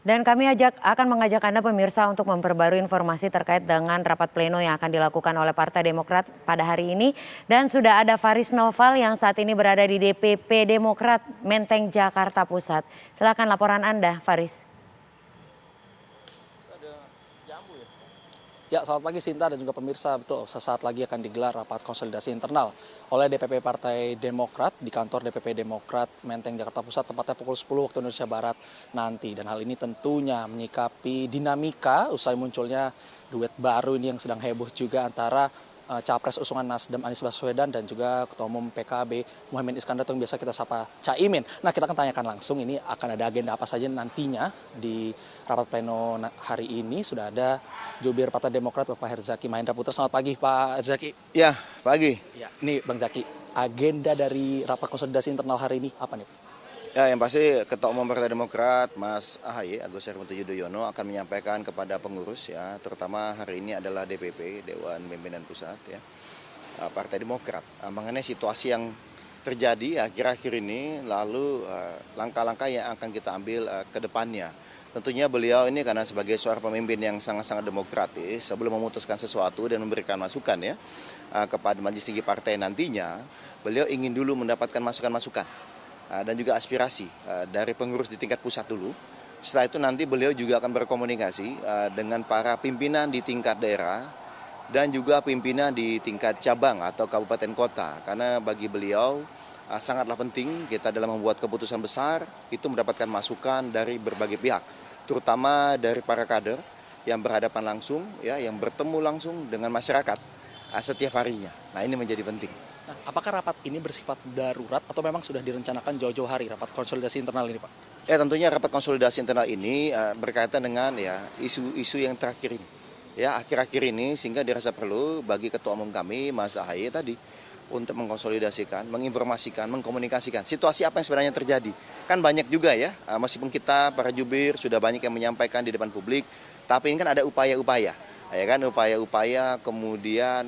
Dan kami akan mengajak Anda pemirsa untuk memperbarui informasi terkait dengan rapat pleno yang akan dilakukan oleh Partai Demokrat pada hari ini. Dan sudah ada Faris Noval yang saat ini berada di DPP Demokrat Menteng Jakarta Pusat. Silakan laporan Anda, Faris. Ya, selamat pagi Sinta dan juga pemirsa. Betul, sesaat lagi akan digelar rapat konsolidasi internal oleh DPP Partai Demokrat di kantor DPP Demokrat Menteng Jakarta Pusat tepatnya pukul 10 waktu Indonesia Barat nanti. Dan hal ini tentunya menyikapi dinamika usai munculnya duet baru ini yang sedang heboh juga antara Capres usungan Nasdem Anies Baswedan dan juga Ketua Umum PKB Muhaimin Iskandar atau yang biasa kita sapa Caimin. Nah, kita akan tanyakan langsung ini akan ada agenda apa saja nantinya di rapat pleno hari ini. Sudah ada jubir Partai Demokrat Bapak Herzaki Mahendra Putra. Selamat pagi Pak Herzaki. Ya, pagi. Ya, ini Bang Zaki, agenda dari rapat konsolidasi internal hari ini apa nih? Ya, yang pasti Ketua Umum Partai Demokrat Mas AHY Agus Harimurti Yudhoyono akan menyampaikan kepada pengurus ya, terutama hari ini adalah DPP Dewan Pimpinan Pusat ya, Partai Demokrat mengenai situasi yang terjadi akhir-akhir ini, lalu langkah-langkah yang akan kita ambil ke depannya. Tentunya beliau ini karena sebagai seorang pemimpin yang sangat-sangat demokratis, sebelum memutuskan sesuatu dan memberikan masukan ya kepada Majelis Tinggi Partai nantinya, beliau ingin dulu mendapatkan masukan-masukan dan juga aspirasi dari pengurus di tingkat pusat dulu. Setelah itu nanti beliau juga akan berkomunikasi dengan para pimpinan di tingkat daerah dan juga pimpinan di tingkat cabang atau kabupaten kota. Karena bagi beliau sangatlah penting kita dalam membuat keputusan besar itu mendapatkan masukan dari berbagai pihak, terutama dari para kader yang berhadapan langsung, ya, yang bertemu langsung dengan masyarakat setiap harinya. Nah, ini menjadi penting. Nah, apakah rapat ini bersifat darurat atau memang sudah direncanakan jauh-jauh hari rapat konsolidasi internal ini, Pak? Ya, tentunya rapat konsolidasi internal ini berkaitan dengan ya isu-isu yang terakhir ini. Ya, akhir-akhir ini sehingga dirasa perlu bagi Ketua Umum kami Mas AHY tadi untuk mengkonsolidasikan, menginformasikan, mengkomunikasikan situasi apa yang sebenarnya terjadi. Kan banyak juga ya, meskipun kita para jubir sudah banyak yang menyampaikan di depan publik, tapi ini kan ada upaya-upaya, ya kan, upaya-upaya kemudian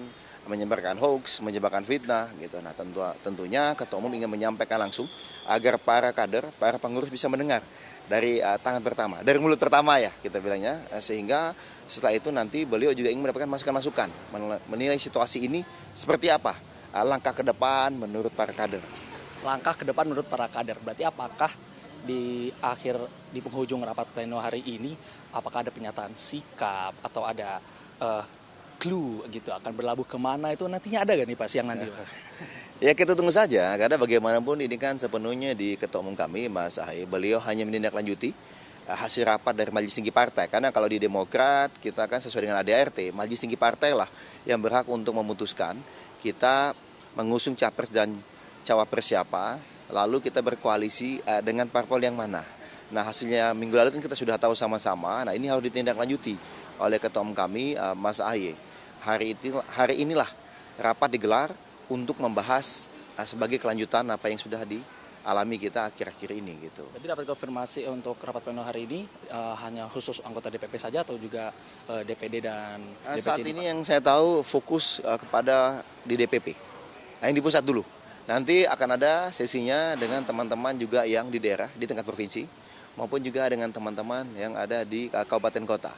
menyebarkan hoax, menyebarkan fitnah gitu. Nah, tentunya Ketua Umum ingin menyampaikan langsung agar para kader, para pengurus bisa mendengar dari tangan pertama, dari mulut pertama ya kita bilangnya, sehingga setelah itu nanti beliau juga ingin mendapatkan masukan-masukan menilai situasi ini seperti apa, langkah ke depan menurut para kader. Langkah ke depan menurut para kader, berarti apakah di penghujung rapat pleno hari ini, apakah ada pernyataan sikap atau ada clue gitu akan berlabuh kemana, itu nantinya ada gak nih Pak siang nanti? Ya, kita tunggu saja, karena bagaimanapun ini kan sepenuhnya di Ketua Umum kami Mas AHY, beliau hanya menindaklanjuti hasil rapat dari Majelis Tinggi Partai. Karena kalau di Demokrat kita kan sesuai dengan ADART, Majelis Tinggi Partai lah yang berhak untuk memutuskan kita mengusung capres dan cawapres siapa, lalu kita berkoalisi dengan parpol yang mana. Nah, hasilnya minggu lalu kan kita sudah tahu sama-sama. Nah, ini harus ditindaklanjuti oleh Ketua Umum kami Mas AHY. Hari inilah rapat digelar untuk membahas sebagai kelanjutan apa yang sudah dialami kita akhir-akhir ini gitu. Jadi dapat konfirmasi untuk rapat pleno hari ini hanya khusus anggota DPP saja atau juga DPD dan DPC? Saat ini yang saya tahu fokus kepada di DPP. Nah, yang di pusat dulu. Nanti akan ada sesinya dengan teman-teman juga yang di daerah, di tingkat provinsi, maupun juga dengan teman-teman yang ada di kabupaten kota.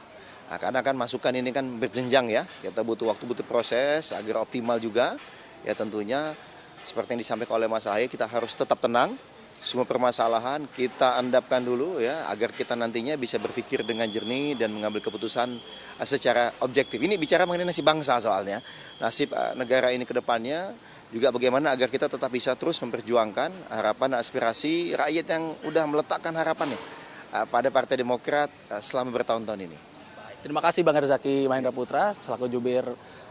Nah, karena kan masukan ini kan berjenjang ya, kita butuh waktu, butuh proses agar optimal juga. Ya, tentunya seperti yang disampaikan oleh Mas AHY, kita harus tetap tenang, semua permasalahan kita endapkan dulu ya, agar kita nantinya bisa berpikir dengan jernih dan mengambil keputusan secara objektif. Ini bicara mengenai nasib bangsa soalnya, nasib negara ini ke depannya, juga bagaimana agar kita tetap bisa terus memperjuangkan harapan aspirasi rakyat yang udah meletakkan harapannya pada Partai Demokrat selama bertahun-tahun ini. Terima kasih Bang Herzaki Mahendra Putra selaku jubir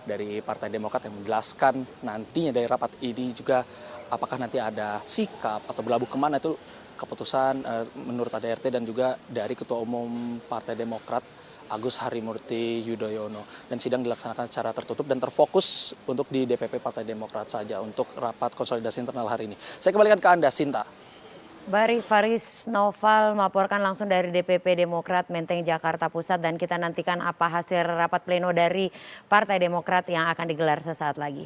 dari Partai Demokrat yang menjelaskan nantinya dari rapat ini juga apakah nanti ada sikap atau berlabuh kemana, itu keputusan menurut ADART dan juga dari Ketua Umum Partai Demokrat Agus Harimurti Yudhoyono. Dan sidang dilaksanakan secara tertutup dan terfokus untuk di DPP Partai Demokrat saja untuk rapat konsolidasi internal hari ini. Saya kembalikan ke Anda, Sinta. Baik, Faris Noval melaporkan langsung dari DPP Demokrat Menteng Jakarta Pusat, dan kita nantikan apa hasil rapat pleno dari Partai Demokrat yang akan digelar sesaat lagi.